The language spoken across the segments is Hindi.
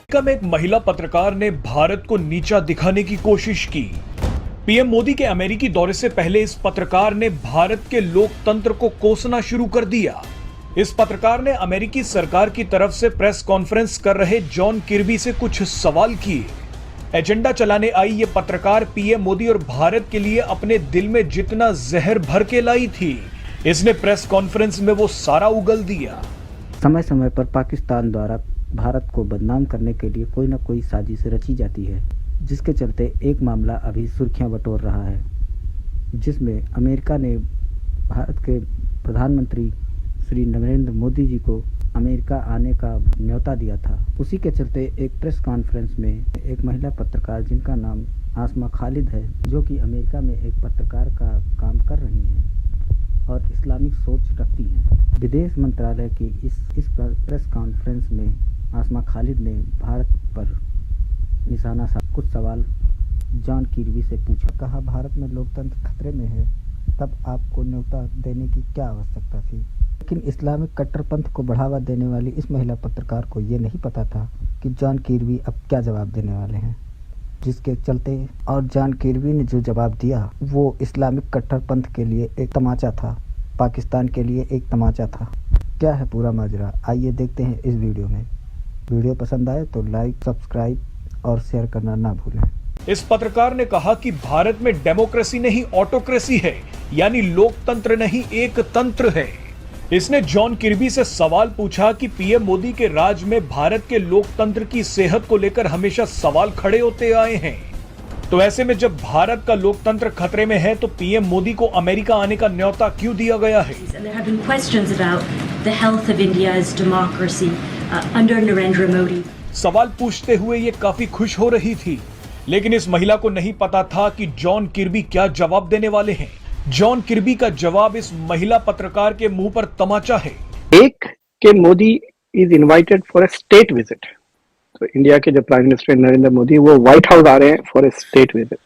अमेरिका में एक महिला पत्रकार ने भारत को नीचा दिखाने की कोशिश की। पीएम मोदी के अमेरिकी दौरे से पहले इस पत्रकार ने भारत के लोकतंत्र को कोसना शुरू कर दिया। इस पत्रकार ने अमेरिकी सरकार की तरफ से प्रेस कॉन्फ्रेंस कर रहे जॉन किर्बी से कुछ सवाल किए। एजेंडा चलाने आई ये पत्रकार पीएम मोदी और भारत के लिए अपने दिल में जितना जहर भर के लाई थी, इसने प्रेस कॉन्फ्रेंस में वो सारा उगल दिया। समय समय पर पाकिस्तान द्वारा भारत को बदनाम करने के लिए कोई न कोई साजिश रची जाती है, जिसके चलते एक मामला अभी सुर्खियां बटोर रहा है, जिसमें अमेरिका ने भारत के प्रधानमंत्री श्री नरेंद्र मोदी जी को अमेरिका आने का न्योता दिया था। उसी के चलते एक प्रेस कॉन्फ्रेंस में एक महिला पत्रकार जिनका नाम आसमा खालिद है, जो कि अमेरिका में एक पत्रकार का काम कर रही हैं और इस्लामिक सोच रखती हैं। विदेश मंत्रालय की इस प्रेस कॉन्फ्रेंस में आसमा खालिद ने भारत पर निशाना सा कुछ सवाल जॉन किर्बी से पूछा। कहा, भारत में लोकतंत्र खतरे में है, तब आपको न्योता देने की क्या आवश्यकता थी? लेकिन इस्लामिक कट्टरपंथ को बढ़ावा देने वाली इस महिला पत्रकार को ये नहीं पता था कि जॉन किर्बी अब क्या जवाब देने वाले हैं, जिसके चलते और जॉन किर्बी ने जो जवाब दिया वो इस्लामिक कट्टरपंथ के लिए एक तमाचा था, पाकिस्तान के लिए एक तमाचा था। क्या है पूरा माजरा, आइए देखते हैं इस वीडियो में। वीडियो पसंद आए तो लाइक, सब्सक्राइब और शेयर करना ना भूलें। इस पत्रकार ने कहा कि भारत में डेमोक्रेसी नहीं ऑटोक्रेसी है, यानी लोकतंत्र नहीं एक तंत्र है। इसने जॉन किर्बी से सवाल पूछा कि पीएम मोदी के राज में भारत के लोकतंत्र की सेहत को लेकर हमेशा सवाल खड़े होते आए हैं, तो ऐसे में जब भारत का लोकतंत्र खतरे में है तो पीएम मोदी को अमेरिका आने का न्योता क्यों दिया गया है? सवाल पूछते हुए ये काफी खुश हो रही थी, लेकिन इस महिला को नहीं पता था कि जॉन किर्बी क्या जवाब देने वाले हैं। जॉन किर्बी का जवाब इस महिला पत्रकार के मुंह पर तमाचा है। एक के Modi is invited for a state visit, तो इंडिया के जो प्राइम मिनिस्टर नरेंद्र मोदी वो व्हाइट हाउस आ रहे हैं फॉर अ स्टेट विजिट,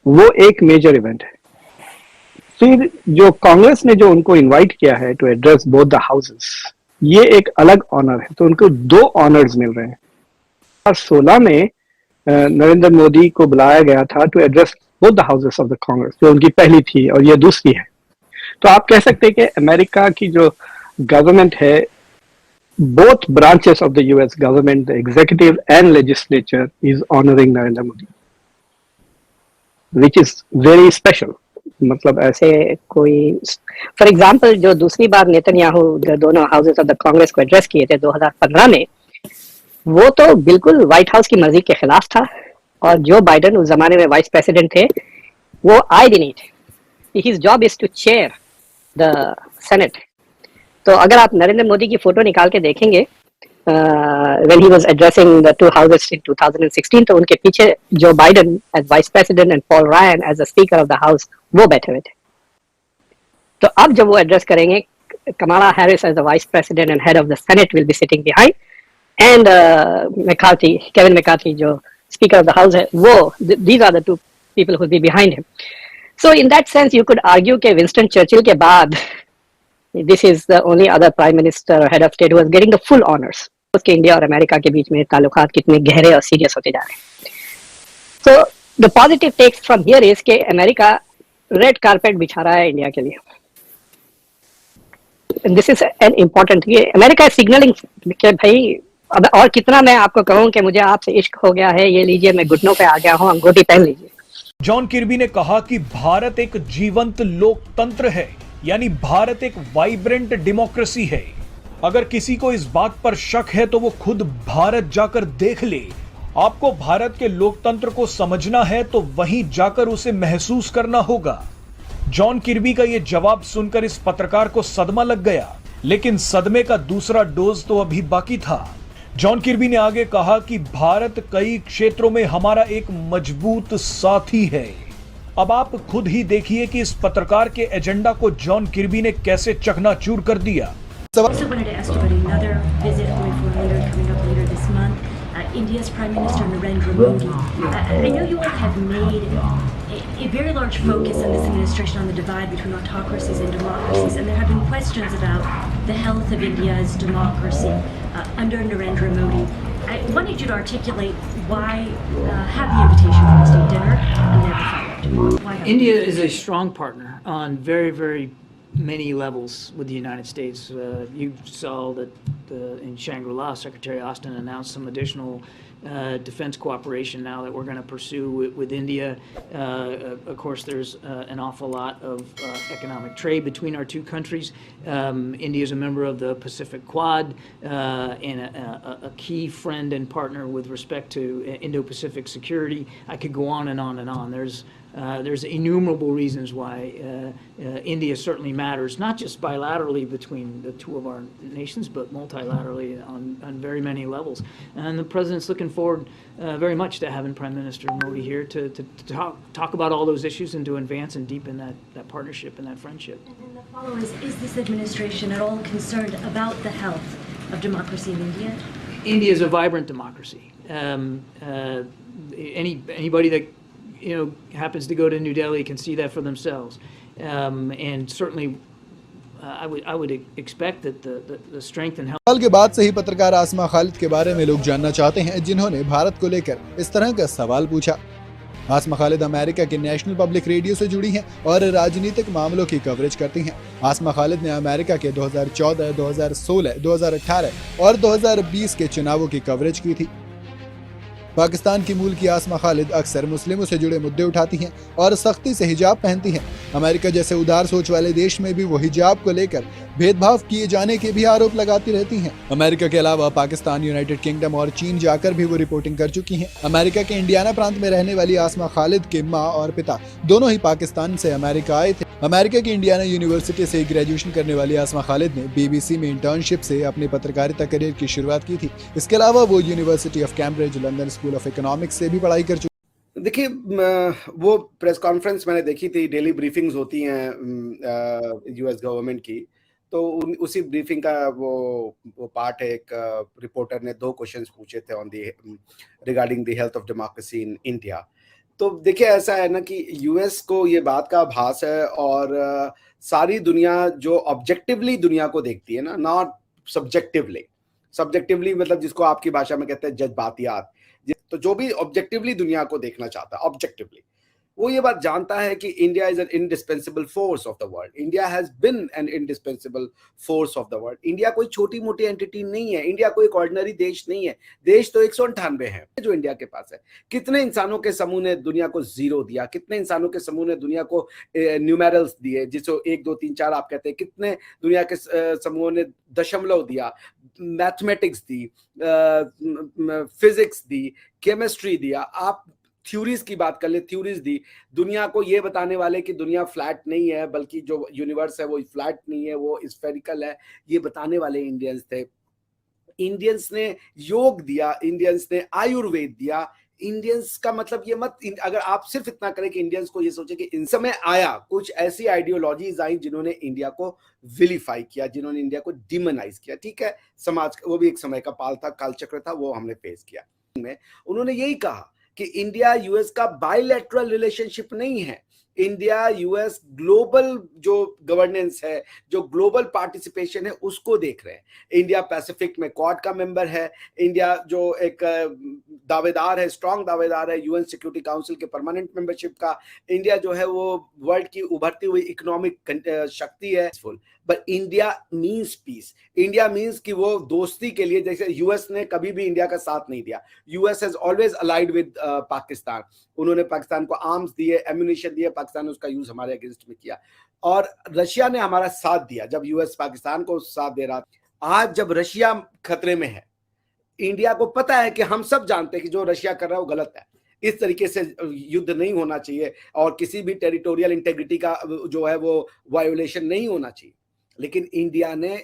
वो एक मेजर इवेंट है। फिर जो कांग्रेस ने जो उनको इनवाइट किया है to address both the houses, ये एक अलग ऑनर है, तो उनको दो ऑनर्स मिल रहे हैं। 2016 में नरेंद्र मोदी को बुलाया गया था to address both the houses of the Congress, जो उनकी पहली थी और ये दूसरी है। तो आप कह सकते हैं कि अमेरिका की जो गवर्नमेंट है, both branches of the US government, the executive and legislature, is honoring Narendra Modi, which is very special. मतलब ऐसे कोई, फॉर एग्जाम्पल जो दूसरी बार नेतन्याहू दोनों हाउसेस ऑफ द कांग्रेस को एड्रेस किए थे 2015 में, वो तो बिल्कुल व्हाइट हाउस की मर्जी के खिलाफ था, और जो बाइडेन उस जमाने में वाइस प्रेसिडेंट थे वो आए भी नहीं थे। His job is to chair the Senate. तो अगर आप नरेंद्र मोदी की फोटो निकाल के देखेंगे when he was addressing the two houses in 2016, तो उनके पीछे Joe Biden as vice president and Paul Ryan as the speaker of the house वो बैठे हुए थे। तो अब जब वो एड्रेस करेंगे, Kamala Harris as the vice president and head of the Senate will be sitting behind, and Kevin McCarthy जो स्पीकर ऑफ द हाउस है, वो these are the two people who will be behind him. So in that sense you could argue कि विंस्टन चर्चिल के बाद this is the only other prime minister or head of state who is getting the full honors. उसके इंडिया और अमेरिका के बीच में ताल्लुकात कितने गहरे और सीरियस होते जा रहे हैं। So the positive takes from here is कि अमेरिका रेड कारपेट बिछा रहा है इंडिया के लिए। And this is an important, ये अमेरिका सिग्नलिंग कि भाई अब और कितना मैं आपको कहूँ कि मुझे आपसे इश्क हो गया है, ये लीजिए मैं घुटनों पे आ गया हूँ, अंगूठी पहन लीजिए। जॉन किर्बी ने कहा कि भारत एक जीवंत लोकतंत्र है, यानी भारत एक वाइब्रेंट डेमोक्रेसी है। अगर किसी को इस बात पर शक है तो वो खुद भारत जाकर देख ले। आपको भारत के लोकतंत्र को समझना है तो वहीं जाकर उसे महसूस करना होगा। जॉन किर्बी का ये जवाब सुनकर इस पत्रकार को सदमा लग गया, लेकिन सदमे का दूसरा डोज तो अभी बाकी था। जॉन किर्बी ने आगे कहा कि भारत कई क्षेत्रों में हमारा एक मजबूत साथी है। अब आप खुद ही देखिए कि इस पत्रकार के एजेंडा को जॉन किर्बी ने कैसे चकनाचूर कर दिया। India's Prime Minister Narendra Modi. I know you all have made a very large focus in this administration on the divide between autocracies and democracies, and there have been questions about the health of India's democracy under Narendra Modi. I wanted you to articulate why have the invitation for the state dinner and never followed. Why not? India is a strong partner on very, very many levels with the United States. You saw that in Shangri-La, Secretary Austin announced some additional defense cooperation now that we're going to pursue with India. Of course, there's an awful lot of economic trade between our two countries. India is a member of the Pacific Quad and a key friend and partner with respect to Indo-Pacific security. I could go on and on and on. There's innumerable reasons why India certainly matters, not just bilaterally between the two of our nations, but multilaterally on very many levels. And the president's looking forward very much to having Prime Minister Modi here to talk about all those issues and to advance and deepen that partnership and that friendship. And then the follow is this administration at all concerned about the health of democracy in India? India is a vibrant democracy. Anybody that happens to go to New Delhi can see that for themselves, and certainly I would expect that the strength and health. सवाल के बाद से ही पत्रकार आसमा खालिद के बारे में लोग जानना चाहते हैं, जिन्होंने भारत को लेकर इस तरह का सवाल पूछा। आसमा खालिद अमेरिका के नेशनल पब्लिक रेडियो से जुड़ी हैं और राजनीतिक मामलों की कवरेज करती हैं। आसमा खालिद ने अमेरिका के 2014, 2016, 2018 और 2020 के चुनावों की कवरेज की थी। पाकिस्तान की मूल की आसमा खालिद अक्सर मुस्लिमों से जुड़े मुद्दे उठाती हैं और सख्ती से हिजाब पहनती हैं। अमेरिका जैसे उदार सोच वाले देश में भी वो हिजाब को लेकर भेदभाव किए जाने के भी आरोप लगाती रहती हैं। अमेरिका के अलावा पाकिस्तान, यूनाइटेड किंगडम और चीन जाकर भी वो रिपोर्टिंग कर चुकी हैं। अमेरिका के इंडियाना प्रांत में रहने वाली आसमा खालिद के माँ और पिता दोनों ही पाकिस्तान से अमेरिका आए थे। अमेरिका की इंडियाना यूनिवर्सिटी से ग्रेजुएशन करने वाली आसमा खालिद ने BBC में इंटर्नशिप से अपनी पत्रकारिता करियर की शुरुआत की थी। इसके अलावा वो university of Cambridge, London school of economics से भी पढ़ाई कर चुकी। देखिए, वो प्रेस कॉन्फ्रेंस मैंने देखी थी, डेली ब्रीफिंग्स होती हैं US गवर्नमेंट की, तो उसी ब्रीफिंग का वो पार्ट है। एक रिपोर्टर ने 2 क्वेश्चंस पूछे थे on the regarding the health of democracy in India. तो देखिए, ऐसा है ना कि US को ये बात का आभास है और सारी दुनिया जो ऑब्जेक्टिवली दुनिया को देखती है ना, नॉट सब्जेक्टिवली मतलब जिसको आपकी भाषा में कहते हैं जज्बातियात, तो जो भी ऑब्जेक्टिवली दुनिया को देखना चाहता है, ऑब्जेक्टिवली वो ये बात जानता है कि India is an indispensable force of the world. India has been an indispensable force of the world. India कोई छोटी मोटी एंटिटी नहीं है, इंडिया कोई ऑर्डिनरी देश नहीं है। देश तो 198 है जो इंडिया के पास है। कितने इंसानों के समूह ने दुनिया को 0 दिया, कितने इंसानों के समूह ने दुनिया को न्यूमेरल्स दिए, जिसको 1 2 3 4 आप कहते हैं, कितने दुनिया के समूहों ने दशमलव दिया, मैथमेटिक्स दी, फिजिक्स दी, केमिस्ट्री दिया। आप थ्योरीज की बात कर ले, थ्योरीज दी, दुनिया को ये बताने वाले कि दुनिया फ्लैट नहीं है, बल्कि जो यूनिवर्स है वो फ्लैट नहीं है, वो स्फेरिकल है, ये बताने वाले इंडियंस थे। इंडियंस ने योग दिया, इंडियंस ने आयुर्वेद दिया। इंडियंस का मतलब ये मत, अगर आप सिर्फ इतना करें कि इंडियंस को ये सोचे कि इन समय आया कुछ ऐसी आइडियोलॉजीज आई जिन्होंने इंडिया को विलिफाई किया, जिन्होंने इंडिया को डिमोनाइज किया। ठीक है, समाज वो भी एक समय का पाल था, कालचक्र था, वो हमने फेस किया। उन्होंने यही कहा कि इंडिया US का बायलैटरल रिलेशनशिप नहीं है। इंडिया US ग्लोबल जो गवर्नेंस है, जो ग्लोबल पार्टिसिपेशन है, उसको देख रहे हैं। इंडिया पैसिफिक में क्वाड का मेंबर है। इंडिया जो एक दावेदार है, स्ट्रॉन्ग दावेदार है UN सिक्योरिटी काउंसिल के परमानेंट मेंबरशिप का। इंडिया जो है वो वर्ल्ड की उभरती हुई इकोनॉमिक शक्ति है। But India means peace. India means कि वो दोस्ती के लिए, जैसे US ने कभी भी इंडिया का साथ नहीं दिया। US has always allied with Pakistan. उन्होंने पाकिस्तान को आर्म्स दिए, एम्यूनिशन दिए, पाकिस्तान ने उसका यूज हमारे अगेंस्ट में किया। और रशिया ने हमारा साथ दिया जब US पाकिस्तान को साथ दे रहा। आज जब रशिया खतरे में है, इंडिया को पता है कि हम सब जानते हैं कि जो रशिया कर रहा है वो गलत है। इस तरीके से युद्ध नहीं होना चाहिए और किसी भी टेरिटोरियल इंटेग्रिटी का जो है वो वायोलेशन नहीं होना चाहिए। लेकिन इंडिया ने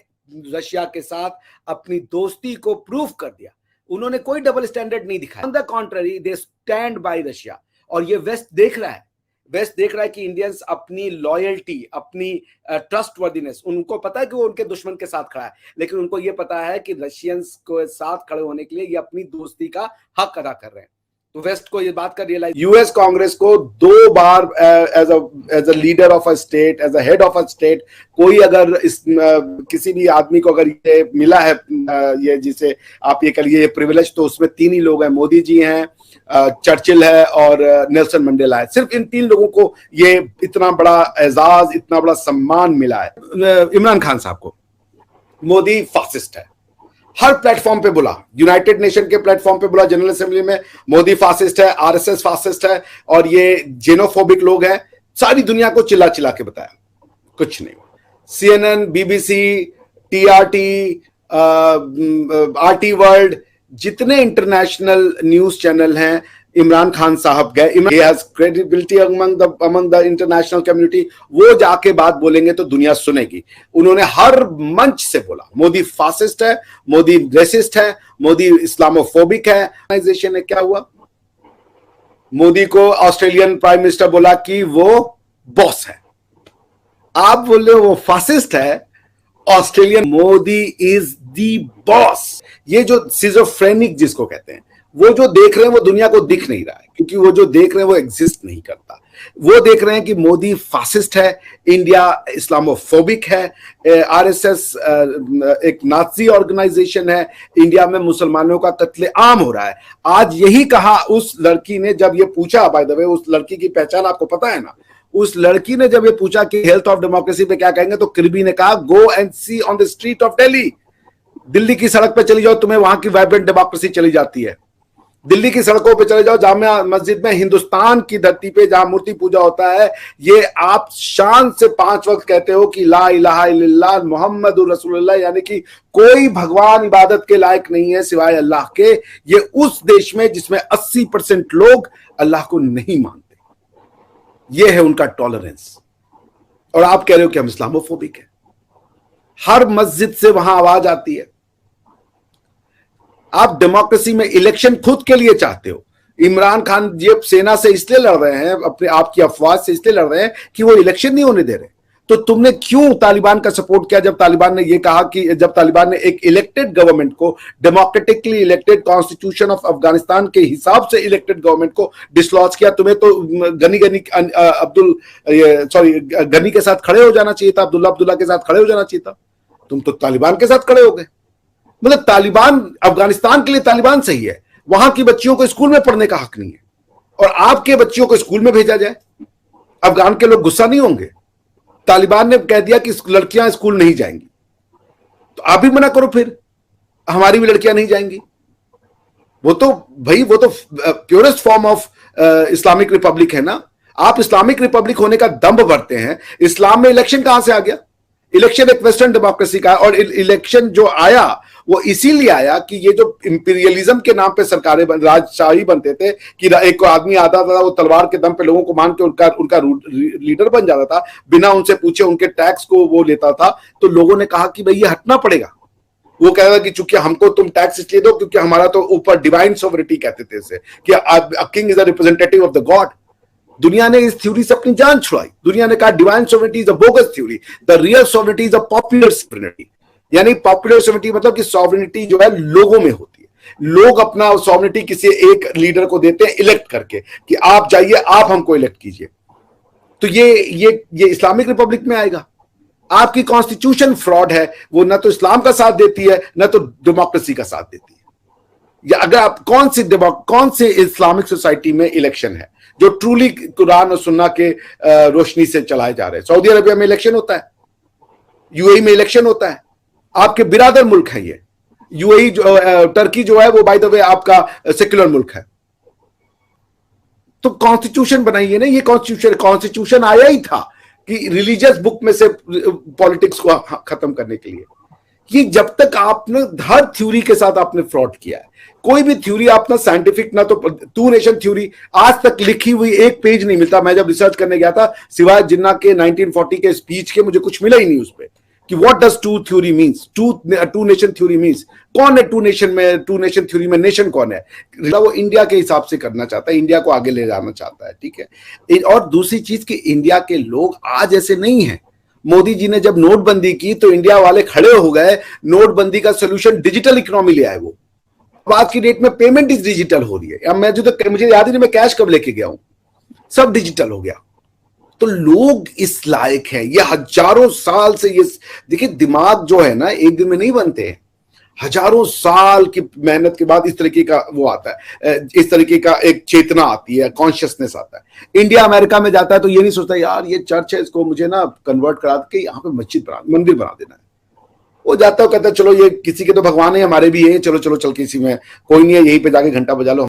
रशिया के साथ अपनी दोस्ती को प्रूव कर दिया। उन्होंने कोई डबल स्टैंडर्ड नहीं दिखाया। On the contrary, they stand by Russia. और ये वेस्ट देख रहा है, वेस्ट देख रहा है कि इंडियंस अपनी लॉयल्टी, अपनी ट्रस्टवर्दीनेस, उनको पता है कि वो उनके दुश्मन के साथ खड़ा है, लेकिन उनको ये पता है कि रशियंस को साथ खड़े होने के लिए ये अपनी दोस्ती का हक अदा कर रहे हैं। तो वेस्ट को ये बात का रियलाइज, यूएस कांग्रेस को 2 बार as a leader of a state, as a head of a state, कोई अगर इस किसी भी आदमी को अगर ये मिला है, ये जिसे आप ये कहिए ये प्रिविलेज, तो उसमें 3 ही लोग हैं, मोदी जी हैं, चर्चिल है और नेल्सन मंडेला है। सिर्फ इन 3 लोगों को ये इतना बड़ा एजाज, इतना बड़ा सम्मान मिला है। इमरान खान साहब को मोदी फासिस्ट है, हर प्लेटफॉर्म पे बोला, यूनाइटेड नेशन के प्लेटफॉर्म पे बोला, जनरल असेंबली में मोदी फासिस्ट है, आरएसएस फासिस्ट है और ये जेनोफोबिक लोग हैं। सारी दुनिया को चिल्ला चिल्ला के बताया, कुछ नहीं। CNN, BBC, TRT, RT world, जितने इंटरनेशनल न्यूज चैनल हैं, इमरान खान साहब गए, he has credibility among the international community, वो जाके बात बोलेंगे तो दुनिया सुनेगी। उन्होंने हर मंच से बोला मोदी फासिस्ट है, मोदी रेसिस्ट है, मोदी इस्लामोफोबिक है। ऑर्गेनाइजेशन है, क्या हुआ? मोदी को ऑस्ट्रेलियन प्राइम मिनिस्टर बोला कि वो बॉस है। आप बोल रहे हो वो फासिस्ट है, Australian, Modi is the boss. ये जो सिजोफ्रेनिक जिसको कहते हैं, वो जो देख रहे हैं वो दुनिया को दिख नहीं रहा है, क्योंकि वो जो देख रहे हैं वो एग्जिस्ट नहीं करता। वो देख रहे हैं कि मोदी फासिस्ट है, इंडिया इस्लामोफोबिक है, आरएसएस एक नाजी ऑर्गेनाइजेशन है, इंडिया में मुसलमानों का कत्लेआम हो रहा है। आज यही कहा उस लड़की ने जब ये पूछा, बाय द वे उस लड़की की पहचान आपको पता है ना, उस लड़की ने जब ये पूछा कि हेल्थ ऑफ डेमोक्रेसी पे क्या कहेंगे, तो किर्बी ने कहा go and see on the street of Delhi. Delhi की सड़क पे चली जाओ, तुम्हें वहां की वाइब्रेंट डेमोक्रेसी चली जाती है। दिल्ली की सड़कों पे चले जाओ, जामिया मस्जिद में, हिंदुस्तान की धरती पे जहां मूर्ति पूजा होता है, ये आप शान से 5 वक्त कहते हो कि ला इलाहा इल्लल्लाह मुहम्मदुर रसूलुल्लाह, यानी कि कोई भगवान इबादत के लायक नहीं है सिवाय अल्लाह के। ये उस देश में जिसमें 80% लोग अल्लाह को नहीं मानते, ये है उनका टॉलरेंस। और आप कह रहे हो कि हम इस्लामोफोबिक है। हर मस्जिद से वहां आवाज आती है। आप डेमोक्रेसी में इलेक्शन खुद के लिए चाहते हो। इमरान खान ये सेना से इसलिए लड़ रहे हैं, अपने आपकी अफवाह से इसलिए लड़ रहे हैं कि वो इलेक्शन नहीं होने दे रहे। तो तुमने क्यों तालिबान का सपोर्ट किया जब तालिबान ने ये कहा कि जब तालिबान ने एक इलेक्टेड गवर्नमेंट को, democratically elected constitution of Afghanistan के हिसाब से इलेक्टेड गवर्नमेंट को डिसलॉज किया? तुम्हें तो गनी के साथ खड़े हो जाना चाहिए था, अब्दुल्ला के साथ खड़े हो जाना चाहिए था। तुम तो तालिबान के साथ खड़े हो गए। मतलब तालिबान, अफगानिस्तान के लिए तालिबान सही है, वहां की बच्चियों को स्कूल में पढ़ने का हक नहीं है, और आपके बच्चियों को स्कूल में भेजा जाए, अफगान के लोग गुस्सा नहीं होंगे? तालिबान ने कह दिया कि लड़कियां स्कूल नहीं जाएंगी, तो आप भी मना करो, फिर हमारी भी लड़कियां नहीं जाएंगी। वो तो भाई वो तो purest form of Islamic Republic है ना। आप इस्लामिक रिपब्लिक होने का दम्भ भरते हैं, इस्लाम में इलेक्शन कहां से आ गया? इलेक्शन एक वेस्टर्न डेमोक्रेसी का है, और इलेक्शन जो आया वो इसीलिए आया कि ये जो इंपीरियलिज्म के नाम पे सरकारें राजशाही बनते थे कि एक आदमी आता था, वो तलवार के दम पे लोगों को मान के उनका लीडर बन जाता था, बिना उनसे पूछे उनके टैक्स को वो लेता था। तो लोगों ने कहा कि भाई ये हटना पड़ेगा। वो कह रहा था कि चूंकि हमको तुम टैक्स इसलिए दो क्योंकि हमारा तो ऊपर डिवाइन सोवरेनिटी कहते थे इसे, कि king is the representative of the God. दुनिया ने इस थ्योरी से अपनी जान छुड़ाई। दुनिया ने कहा divine sovereignty is a bogus theory, the real sovereignty is a popular sovereignty. यानी पॉपुलर सोवरेनिटी मतलब कि सोवरेनिटी जो है लोगों में होती है। लोग अपना सोवरेनिटी किसी एक लीडर को देते हैं इलेक्ट करके कि आप जाइए, आप हमको इलेक्ट कीजिए। तो ये इस्लामिक रिपब्लिक में आएगा। आपकी कॉन्स्टिट्यूशन फ्रॉड है, वो ना तो इस्लाम का साथ देती है ना तो डेमोक्रेसी का साथ देती है। या अगर आप कौन से इस्लामिक सोसाइटी में इलेक्शन है जो ट्रूली कुरान और सुन्ना के रोशनी से चलाए जा रहे हैं? सऊदी अरबिया में इलेक्शन होता है, यूएई में इलेक्शन होता है, आपके बिरादर मुल्क है ये। यूएई टर्की जो है वो बाय द वे आपका सेक्युलर मुल्क है। तो कॉन्स्टिट्यूशन बनाइए ना। ये कॉन्स्टिट्यूशन आया ही था कि रिलीजियस बुक में से पॉलिटिक्स को खत्म करने के लिए। ये जब तक आपने हर थ्योरी के साथ आपने फ्रॉड किया है, कोई भी थ्योरी आपने साइंटिफिक ना तो टू नेशन थ्योरी आज तक लिखी हुई एक पेज नहीं मिलता। मैं जब रिसर्च करने गया था, सिवाय जिन्ना के 1940 के स्पीच के, मुझे कुछ मिला ही नहीं उस पर कि what does two theory means, two nation theory means. कौन है टू नेशन में? टू नेशन थ्योरी में नेशन कौन है? वो इंडिया के हिसाब से करना चाहता है, इंडिया को आगे ले जाना चाहता है, ठीक है। और दूसरी चीज कि इंडिया के लोग आज ऐसे नहीं है। मोदी जी ने जब नोटबंदी की तो इंडिया वाले खड़े हो गए। नोटबंदी का सोल्यूशन डिजिटल इकोनॉमी ले आए वो। आज की डेट में पेमेंट इज डिजिटल हो रही है। अब मैं जो तो मुझे याद ही नहीं मैं कैश कब लेके गया हूं, सब डिजिटल हो गया। तो लोग इस लायक हैं, ये हजारों साल से ये देखिए दिमाग जो है ना एक दिन में नहीं बनते हैं, हजारों साल की मेहनत के बाद इस तरीके का वो आता है, इस तरीके का एक चेतना आती है, कॉन्शियसनेस आता है। इंडिया अमेरिका में जाता है तो ये नहीं सोचता यार ये चर्च है इसको मुझे ना कन्वर्ट करा के यहाँ पे मंदिर बना देना है। वो जाता है कहता है चलो ये किसी के तो भगवान है हमारे भी है, चलो चलो चल के इसी में कोई नहीं है यहीं पे जाके घंटा बजा लो।